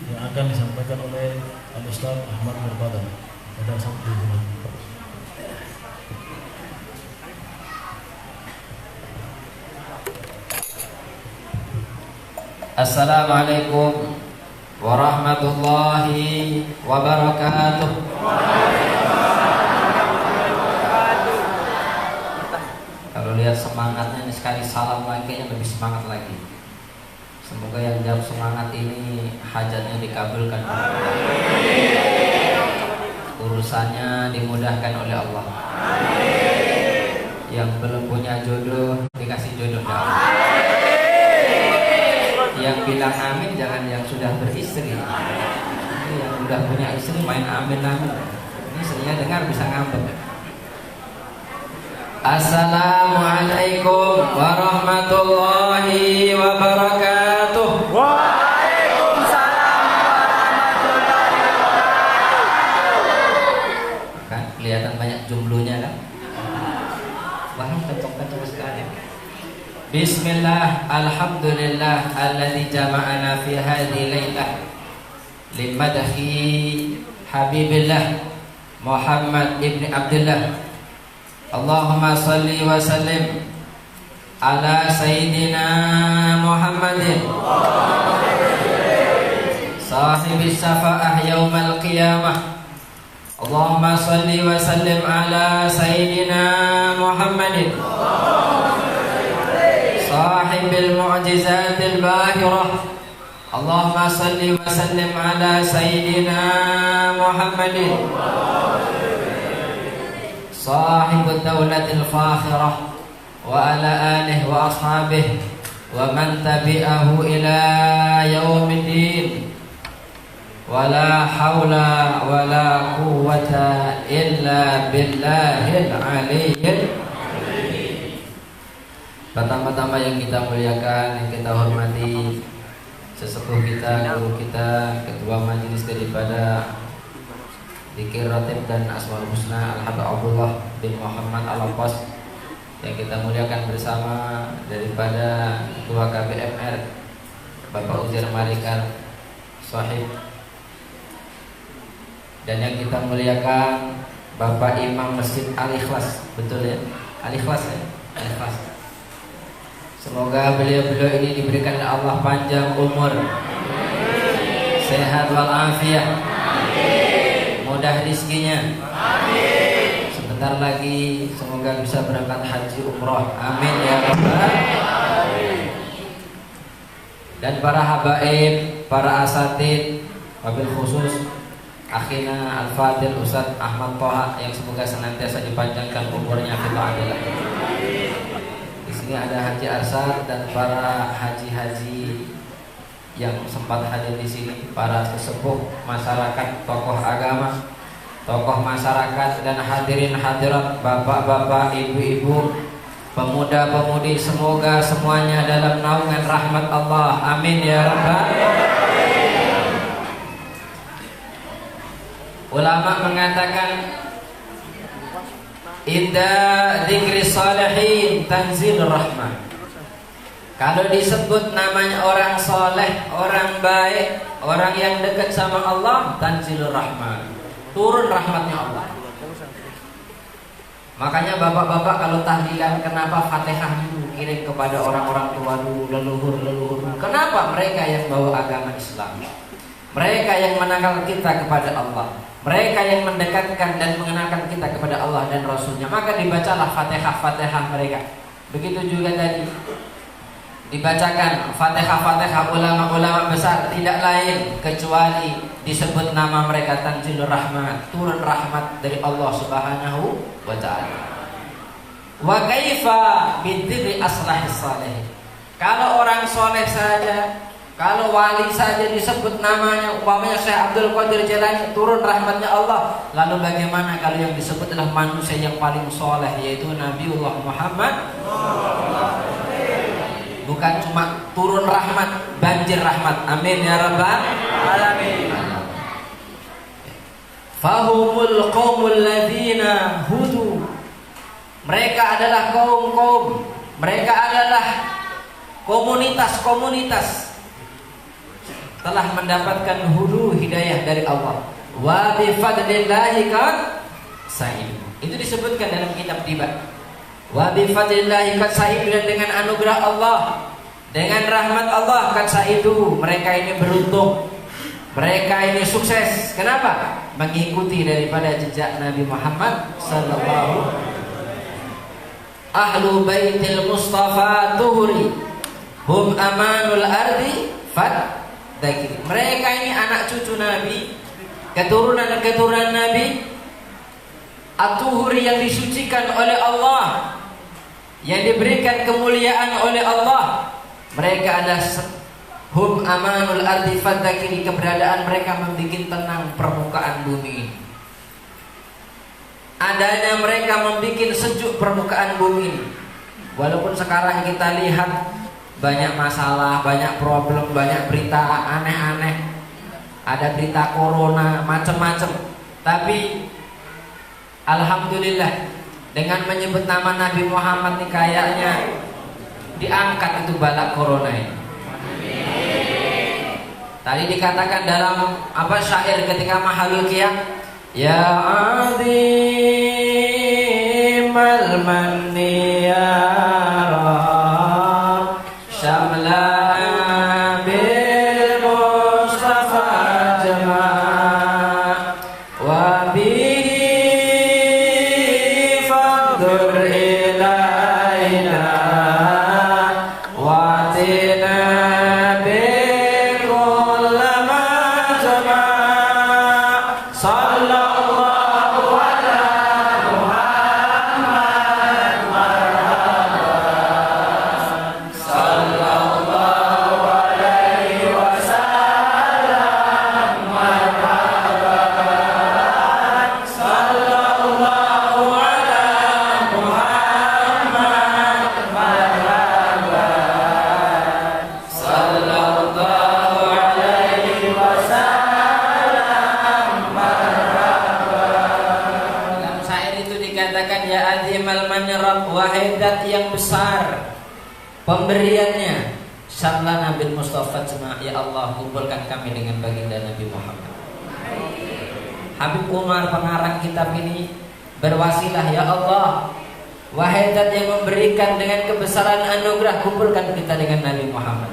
yang akan disampaikan oleh Al-Ustaz Ahmad Nurbadan pada Sabtu ini. Assalamualaikum warahmatullahi wabarakatuh. Kalau lihat semangatnya ini sekali salam lagi kayaknya lebih semangat lagi. Semoga yang jawab semangat ini hajatnya dikabulkan. Urusannya dimudahkan oleh Allah. Yang belum punya jodoh dikasih jodoh ya Allah. Yang bilang amin jangan yang sudah beristri. Ini yang sudah punya istri main amin amin. Ini istrinya dengar bisa ngambek. Assalamualaikum warahmatullahi wabarakatuh. Waalaikumsalam warahmatullahi wabarakatuh. Kan kelihatan banyak jumlahnya kan? Wah, kencok-kencok sekali. Bismillah, alhamdulillah alladzi jama'ana fi hadhihi lailah limadhi habibillah Muhammad ibn Abdullah. Allahumma salli wa sallim ala sayyidina Muhammadin sahibi syafa'ah yaumal qiyamah. Allahumma salli wa sallim ala sayyidina Muhammadin sahibil mu'jizatil bahirah. Allahumma salli wa sallim ala sayyidina Muhammadin sahibud dawlatil fakhirah wa ala alihi wa ashabihi wa man tabi'ahu ila yaumiddin. Wala haula wala quwwata illa billahil aliyyil. Pertama-tama yang kita muliakan, yang kita hormati sesepuh kita, guru kita, ketua majelis daripada Zikir Ratib dan Asmaul Husna Al-Habib Abdullah bin Muhammad Al-Abbas, yang kita muliakan bersama daripada ketua KBMR Bapak Uzair Marikal Sahib, dan yang kita muliakan Bapak Imam Masjid Al-Ikhlas, betul ya? Al-Ikhlas ya? Al-Ikhlas. Semoga beliau-beliau ini diberikan oleh Allah panjang umur, sehat walafiat, mudah rizkinya. Sebentar lagi semoga bisa berangkat haji umroh. Amin ya rabbal. Dan para habaib, para asatid, wabil khusus akhina Al-Fadil Ustaz Ahmad Toha, yang semoga senantiasa dipanjangkan umurnya kita adalah. Di sini ada Haji Arsar dan para haji-haji yang sempat hadir di sini, para sesepuh masyarakat, tokoh agama, tokoh masyarakat, dan hadirin hadirat, bapak-bapak, ibu-ibu, pemuda-pemudi, semoga semuanya dalam naungan rahmat Allah. Amin ya rabbal. Ulama mengatakan inda dzikri salihin tanzilur rahmah. Kalau disebut namanya orang soleh, orang baik, orang yang dekat sama Allah, tanzilur rahmah, turun rahmatnya Allah. Makanya bapak-bapak kalau tahlilan, kenapa Fatihah dulu kirim kepada orang-orang tua dulu, leluhur-leluhur? Kenapa? Mereka yang bawa agama Islam, mereka yang menangkal kita kepada Allah, mereka yang mendekatkan dan mengenalkan kita kepada Allah dan Rasulnya. Maka dibacalah Fatihah-Fatihah mereka. Begitu juga tadi dibacakan Fatihah-Fatihah ulama-ulama besar, tidak lain kecuali disebut nama mereka, tanzilur rahmat, turun rahmat dari Allah Subhanahu wa ta'ala. Wa kaifa bidri aslahis salih. Kalau orang soleh saja, kalau wali saja disebut namanya, umpamanya Syekh Abdul Qadir Jailani, turun rahmatnya Allah. Lalu bagaimana kalau yang disebut adalah manusia yang paling soleh, yaitu Nabiullah Muhammad? Bukan cuma turun rahmat, banjir rahmat. Amin ya rabbal alamin. Fahumul qaumul ladzina hudu. Mereka adalah kaum-kaum, mereka adalah komunitas-komunitas telah mendapatkan hulu hidayah dari Allah. Wa bi fadlillahi qad sa'id. Itu disebutkan dalam kitab Tiba. Wa bi fadlillahi qad sa'id, dan dengan anugerah Allah, dengan rahmat Allah, qad sa'idu, mereka ini beruntung. Mereka ini sukses. Kenapa? Mengikuti daripada jejak Nabi Muhammad sallallahu Ahlu baitil Mustafa tuhuri hum amanul ardi fad dakir. Mereka ini anak cucu Nabi, keturunan Nabi at-tuhuri, yang disucikan oleh Allah, yang diberikan kemuliaan oleh Allah. Mereka adalah hum amanul ardi fad dakir. Keberadaan mereka membuat tenang permukaan bumi ini. Adanya mereka membuat sejuk permukaan bumi ini. Walaupun sekarang kita lihat banyak masalah, banyak problem, banyak berita aneh-aneh, ada berita corona, macam-macam. Tapi alhamdulillah, dengan menyebut nama Nabi Muhammad ini kayaknya diangkat itu bala corona ini. Tadi dikatakan dalam syair ketika mahalul qiyam, ya azimal manni ya Rab syamla bil Mustafa jama' wa bihi fandur ilaina wa tina yang besar pemberiannya, syamlana bil Mustafa jama', ya Allah kumpulkan kami dengan baginda Nabi Muhammad. Habib Umar pengarang kitab ini berwasilah, ya Allah wahai zat yang memberikan dengan kebesaran anugerah, kumpulkan kita dengan Nabi Muhammad.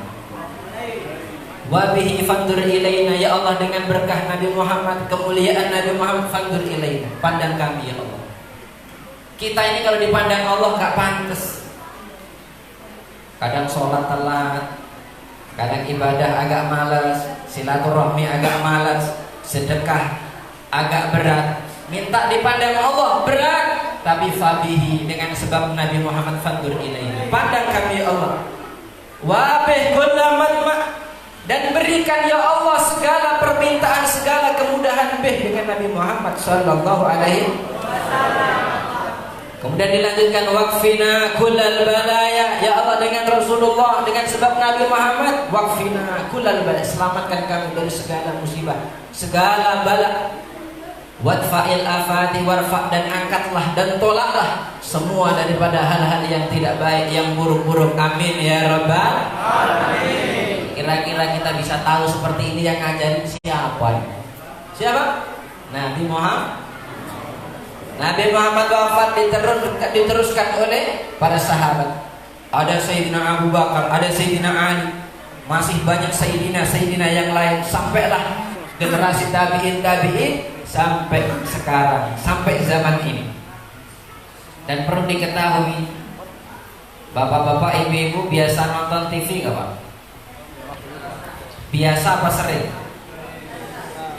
Wa bihi fandur ilaina, ya Allah dengan berkah Nabi Muhammad, kemuliaan Nabi Muhammad, fandur ilaina, pandang kami ya Allah. Kita ini kalau dipandang Allah gak pantas. Kadang sholat telat, kadang ibadah agak malas, silaturahmi agak malas, sedekah agak berat. Minta dipandang Allah berat, tapi fabihi, dengan sebab Nabi Muhammad, fandur ilaina, pandang kami ya Allah. Wabih kullamat ma', dan berikan ya Allah segala permintaan, segala kemudahan bih dengan Nabi Muhammad sallallahu alaihi wasallam. Kemudian dilanjutkan waqfina kullal balaya, ya Allah dengan Rasulullah, dengan sebab Nabi Muhammad, waqfina kullal balaya, selamatkan kami dari segala musibah, segala bala. Wadfa'il afati warfa', dan angkatlah dan tolaklah semua daripada hal-hal yang tidak baik, yang buruk-buruk. Amin ya rabbal alamin. Kira-kira kita bisa tahu seperti ini yang ngajarin siapa? Siapa? Nabi Muhammad. Nabi Muhammad wafat diteruskan oleh para sahabat. Ada Sayyidina Abu Bakar, ada Sayyidina Ali, masih banyak Sayyidina yang lain, sampailah generasi tabi'in sampai sekarang, sampai zaman ini. Dan perlu diketahui, bapak-bapak, ibu-ibu biasa nonton TV nggak Pak? Biasa apa sering?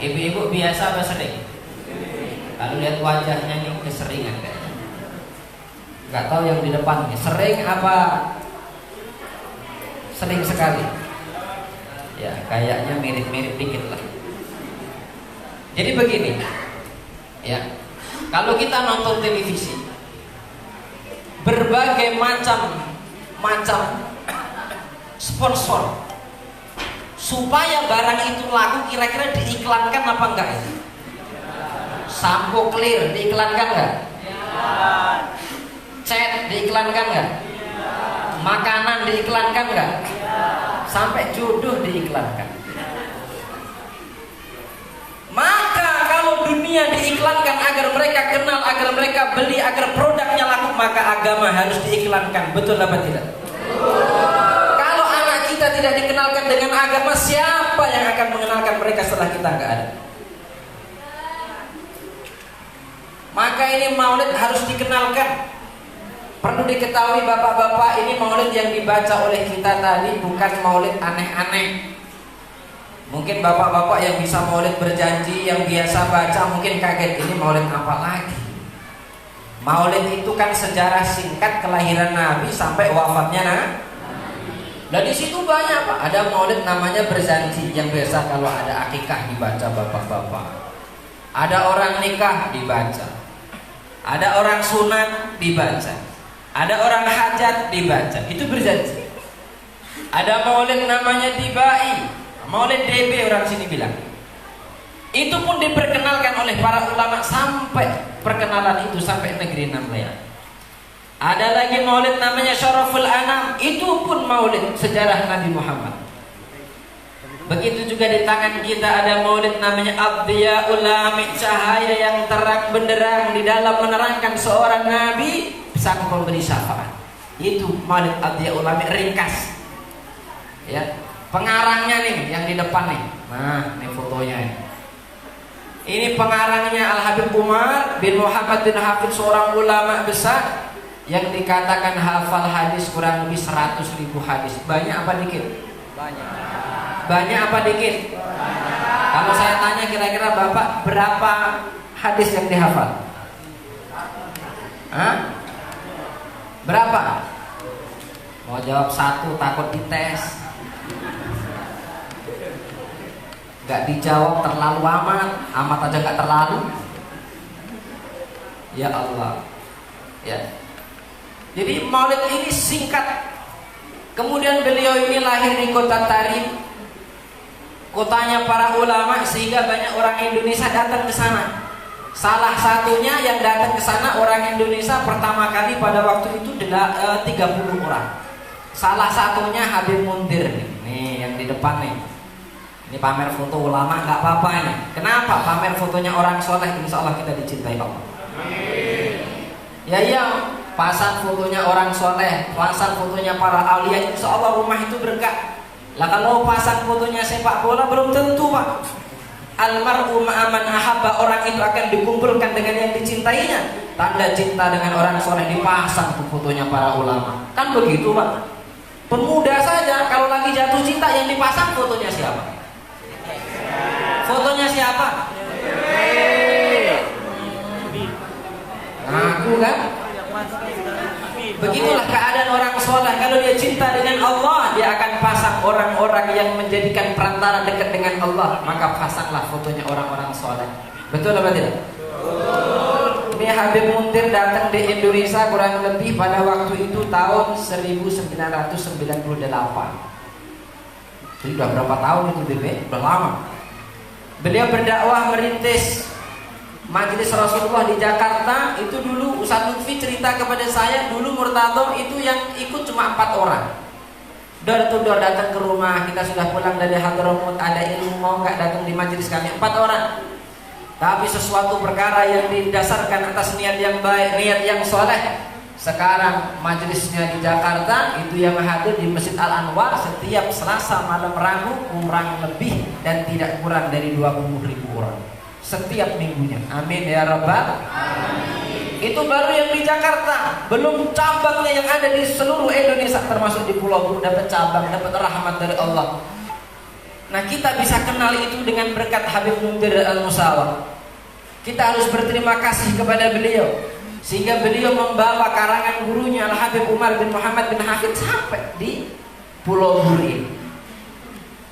Ibu-ibu biasa apa sering? Kalau lihat wajahnya ini keseringan kayaknya. Nggak tahu yang di depannya sering apa sering sekali. Ya kayaknya mirip-mirip dikit lah. Jadi begini, ya kalau kita nonton televisi, berbagai macam sponsor, supaya barang itu laku, kira-kira diiklankan apa enggak ini? Sampo clear diiklankan nggak? Cat diiklankan nggak? Makanan diiklankan nggak? Sampai jodoh diiklankan. dunia diiklankan agar mereka kenal, agar mereka beli, agar produknya laku, maka agama harus diiklankan. Betul apa tidak? Kalau anak kita tidak dikenalkan dengan agama, siapa yang akan mengenalkan mereka setelah kita nggak ada? Maka ini maulid harus dikenalkan. Perlu diketahui bapak-bapak, ini maulid yang dibaca oleh kita tadi bukan maulid aneh-aneh. Mungkin bapak-bapak yang bisa maulid berjanji, yang biasa baca mungkin kaget, ini maulid apa lagi? Maulid itu kan sejarah singkat kelahiran Nabi sampai wafatnya Nabi. Nah di situ banyak Pak, ada maulid namanya berjanji yang biasa kalau ada akikah dibaca bapak-bapak. Ada orang nikah dibaca. Ada orang sunat dibaca. Ada orang hajat dibaca, itu berjanji. Ada maulid namanya dibai, maulid DB orang sini bilang. Itu pun diperkenalkan oleh para ulama sampai perkenalan itu sampai negeri Namlaya. Ada lagi maulid namanya Syaraful Anam, itu pun maulid sejarah Nabi Muhammad. Begitu juga di tangan kita ada maulid namanya Abdiyaul Lami, cahaya yang terang benderang di dalam menerangkan seorang nabi sang pemberi syafaat. Itu maulid Abdiyaul Lami ringkas. Ya, pengarangnya nih yang di depan nih. Nah, ini fotonya ini. Ini pengarangnya Al Habib Umar bin Muhammad bin Hafid, seorang ulama besar yang dikatakan hafal hadis kurang lebih 100.000 hadis. Banyak apa dikit? Banyak. Banyak apa dikit? Banyak. Kalau saya tanya kira-kira Bapak berapa hadis yang dihafal? Hah? Berapa? Mau jawab 1 takut dites. Gak dijawab terlalu amat aja gak terlalu. Ya Allah. Ya. Jadi maulid ini singkat. Kemudian beliau ini lahir di kota Tarim, kotanya para ulama, sehingga banyak orang Indonesia datang ke sana. Salah satunya yang datang ke sana orang Indonesia pertama kali pada waktu itu 30 orang. Salah satunya Habib Mundir nih yang di depan nih. Ini pamer foto ulama nggak apa-apa ini. Kenapa? Pamer fotonya orang soleh, insya Allah kita dicintai Allah. Ya iya, pasang fotonya orang soleh, pasang fotonya para aulia, insya Allah rumah itu berkah. Lah kalau pasang fotonya sepak bola belum tentu Pak. Almarhum aman ahabba, orang itu akan dikumpulkan dengan yang dicintainya. Tanda cinta dengan orang soleh dipasang tuh fotonya para ulama. Kan begitu Pak. Pemuda saja kalau lagi jatuh cinta yang dipasang fotonya siapa? Fotonya siapa? Aku kan? Begitulah keadaan orang soleh. Kalau dia cinta dengan Allah, dia akan pasang orang-orang yang menjadikan perantara dekat dengan Allah. Maka pasanglah fotonya orang-orang soleh. Betul apa tidak? Betul. Ini Habib Mundir datang di Indonesia kurang lebih pada waktu itu tahun 1998. Jadi udah berapa tahun itu Bebe? Udah lama. Beliau berdakwah merintis Majelis Rasulullah di Jakarta. Itu dulu Ustaz Lutfi cerita kepada saya, dulu Murtado itu yang ikut cuma 4 orang. Door to door datang ke rumah, kita sudah pulang dari Hadramut, ada ilmu mau nggak datang di majelis kami, 4 orang. Tapi sesuatu perkara yang didasarkan atas niat yang baik, niat yang soleh. Sekarang majelisnya di Jakarta itu yang hadir di Masjid Al Anwar setiap Selasa malam Rabu kurang lebih dan tidak kurang dari 20.000 orang setiap minggunya. Amin ya Rabbal Alamin. Itu baru yang di Jakarta, belum cabangnya yang ada di seluruh Indonesia, termasuk di Pulau Buru dapat cabang, dapat rahmat dari Allah. Nah kita bisa kenal itu dengan berkat Habib Mundir Al-Musawa. Kita harus berterima kasih kepada beliau, sehingga beliau membawa karangan gurunya Al Habib Umar bin Muhammad bin Hafid sampai di Pulau Buru.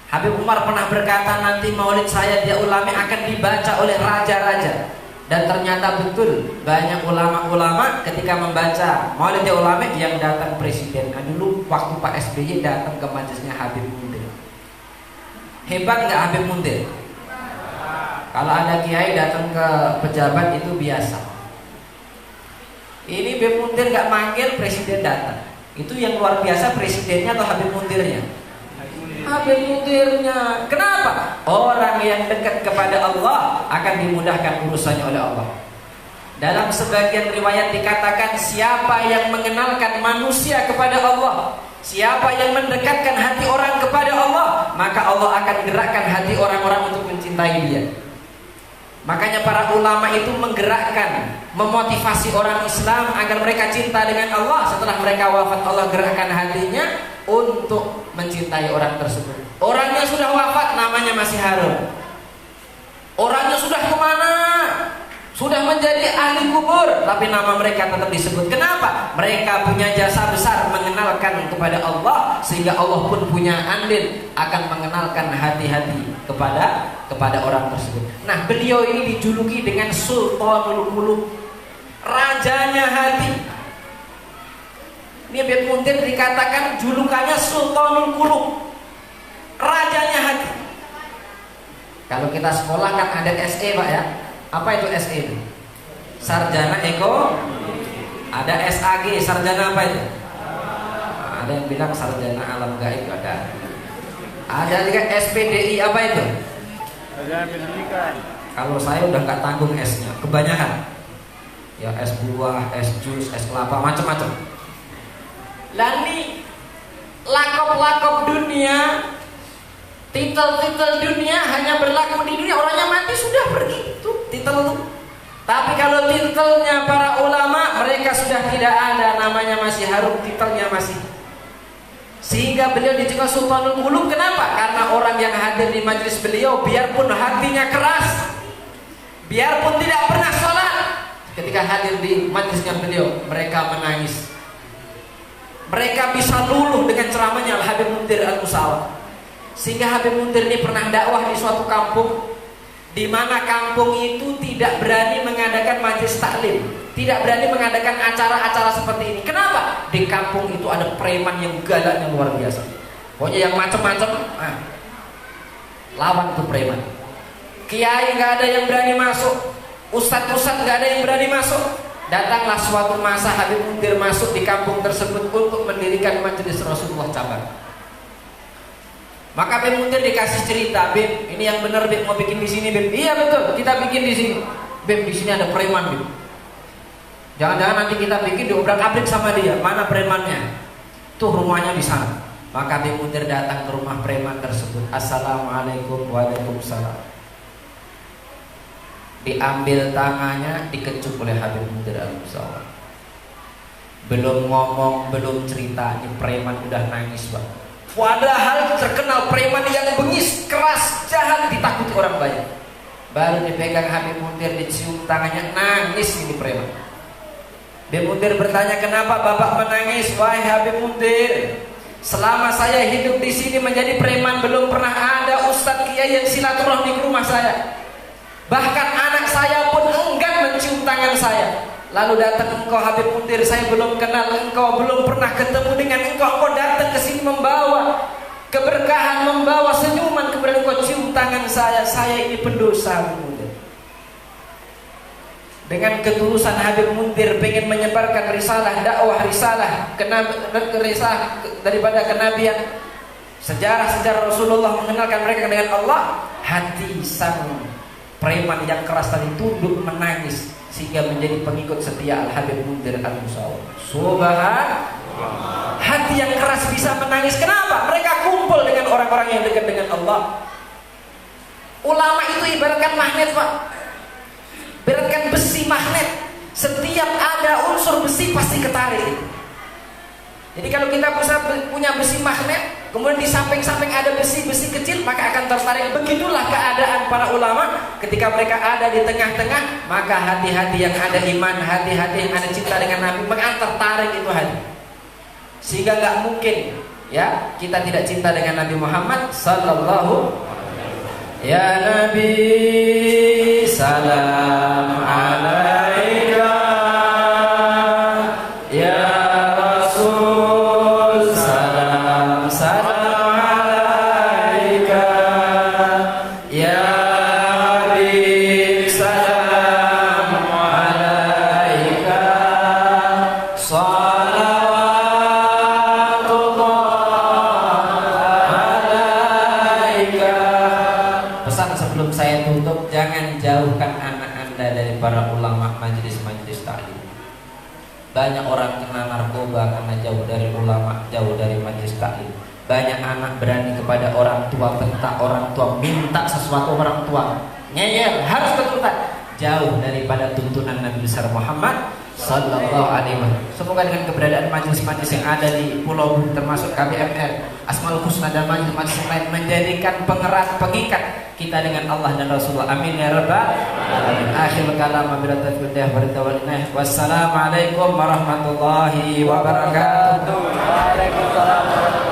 Habib Umar pernah berkata, nanti maulid saya dia ulama akan dibaca oleh raja-raja. Dan ternyata betul, banyak ulama-ulama ketika membaca maulid dia ulama yang datang presiden. Nah, dulu waktu Pak SBY datang ke majelisnya Habib Mundir. Hebat nggak Habib Mundir? Kalau ada kiai datang ke pejabat itu biasa. Ini Habib Mundir nggak manggil, presiden datang. Itu yang luar biasa, presidennya atau Habib Mundirnya? Habib Mundirnya. Kenapa? Orang yang dekat kepada Allah akan dimudahkan urusannya oleh Allah. Dalam sebagian riwayat dikatakan, siapa yang mengenalkan manusia kepada Allah, siapa yang mendekatkan hati orang kepada Allah, maka Allah akan gerakkan hati orang-orang untuk mencintai dia. Makanya para ulama itu menggerakkan, memotivasi orang Islam agar mereka cinta dengan Allah. Setelah mereka wafat, Allah gerakkan hatinya untuk mencintai orang tersebut. Orangnya sudah wafat, namanya masih harum. Orangnya sudah kemana? Sudah menjadi ahli kubur, tapi nama mereka tetap disebut. Kenapa? Mereka punya jasa besar mengenalkan kepada Allah, sehingga Allah pun punya andil akan mengenalkan hati-hati kepada orang tersebut. Nah, beliau ini dijuluki dengan Sultanul Qulub, rajanya hati. Ini Habib Mundir dikatakan julukannya Sultanul Qulub, rajanya hati. Kalau kita sekolah kan ada SE, Pak, ya. Apa itu SE itu? Sarjana Eko. Ada SAG, sarjana apa itu? Ada yang bilang sarjana alam gaib, ada. Ada juga SPDI, apa itu? Sarjana pendidikan. Kalau saya udah nggak tanggung S-nya, kebanyakan. Ya es buah, es jus, es kelapa, macam-macam. Lalu lakop-lakop dunia, titel-titel dunia hanya berlaku di dunia, orangnya mati sudah pergi itu titel itu. Tapi kalau titelnya para ulama, mereka sudah tidak ada, namanya masih harum, titelnya masih. Sehingga beliau dijuluki Sultanul Qulub. Kenapa? Karena orang yang hadir di majelis beliau, biarpun hatinya keras, biarpun tidak pernah sholat, ketika hadir di majelisnya beliau, mereka menangis. Mereka bisa luluh dengan ceramahnya Habib Mundir Al-Musawa. Sehingga Habib Mundir ini pernah dakwah di suatu kampung, di mana kampung itu tidak berani mengadakan majelis taklim, tidak berani mengadakan acara-acara seperti ini. Kenapa? Di kampung itu ada preman yang galaknya luar biasa. Pokoknya yang macam-macam, lawan tuh preman. Kiai nggak ada yang berani masuk, ustadz-ustadz nggak ada yang berani masuk. Datanglah suatu masa Habib Mundir masuk di kampung tersebut untuk mendirikan majelis Rasulullah cabang. Maka Habib Mundir dikasih cerita, Bib, ini yang benar Bib, mau bikin di sini Bib. Iya betul, kita bikin di sini. Bib, di sini ada preman Bib. Jangan-jangan nanti kita bikin diobrak-abrik sama dia. Mana premannya? Tuh rumahnya di sana. Maka Habib Mundir datang ke rumah preman tersebut. Assalamualaikum, waalaikumsalam. Diambil tangannya, dikecup oleh Habib Mundir Al-Musawa. Belum ngomong, belum cerita, ini preman udah nangis, Pak. Padahal terkenal preman yang bengis, keras, jahat, ditakuti orang banyak. Baru dipegang Habib Mundir, dicium tangannya, nangis ini preman. Habib Mundir bertanya, kenapa bapak menangis? Wahai Habib Mundir, selama saya hidup di sini menjadi preman, belum pernah ada ustadz kiai yang silaturahmi ke rumah saya. Bahkan anak saya pun enggan mencium tangan saya. Lalu datang engkau Habib Mundir, saya belum kenal engkau, belum pernah ketemu dengan engkau. Engkau datang ke sini membawa keberkahan, membawa senyuman, kemudian engkau cium tangan saya. Saya ini pendosa, Habib Mundir. Dengan ketulusan Habib Mundir pengen menyebarkan risalah, dakwah risalah, risalah daripada kenabian, sejarah-sejarah Rasulullah, mengenalkan mereka dengan Allah. Hati sang preman yang keras tadi tunduk menangis, sehingga menjadi pengikut setia Al-Habib Mundir Al-Musawa. Subhanallah. Hati yang keras bisa menangis. Kenapa? Mereka kumpul dengan orang-orang yang dekat dengan Allah. Ulama itu ibaratkan magnet, Pak. Ibaratkan besi magnet. Setiap ada unsur besi pasti ketarik. Jadi kalau kita punya besi magnet, kemudian di samping-samping ada besi-besi kecil, maka akan tertarik. Begitulah keadaan para ulama ketika mereka ada di tengah-tengah, maka hati-hati yang ada iman, hati-hati yang ada cinta dengan Nabi, maka tertarik itu hati. Sehingga nggak mungkin ya kita tidak cinta dengan Nabi Muhammad sallallahu alaihi wasallam. Ya Nabi, salam alaika. Ya Salawatullah saya tutup, jangan jauhkan anak Anda dari para ulama majelis-majelis taklim. Banyak orang kena narkoba karena jauh dari ulama, jauh dari majelis taklim. Banyak anak berani kepada orang tua, bentak orang tua, minta sesuatu orang tua, ngeyel, harus keturutan, jauh daripada tuntunan Nabi besar Muhammad Sallallahu Alaihi Wasallam. Semoga dengan keberadaan majelis-majelis yang ada di Pulau Bun, termasuk KBMR, Asmaul Husna dan majelis-majelis lain, menjadikan pengerat, pengikat kita dengan Allah dan Rasulullah. Amin ya rabbal alamin. Akhir kalam wassalamualaikum warahmatullahi wabarakatuh. Waalaikumsalam.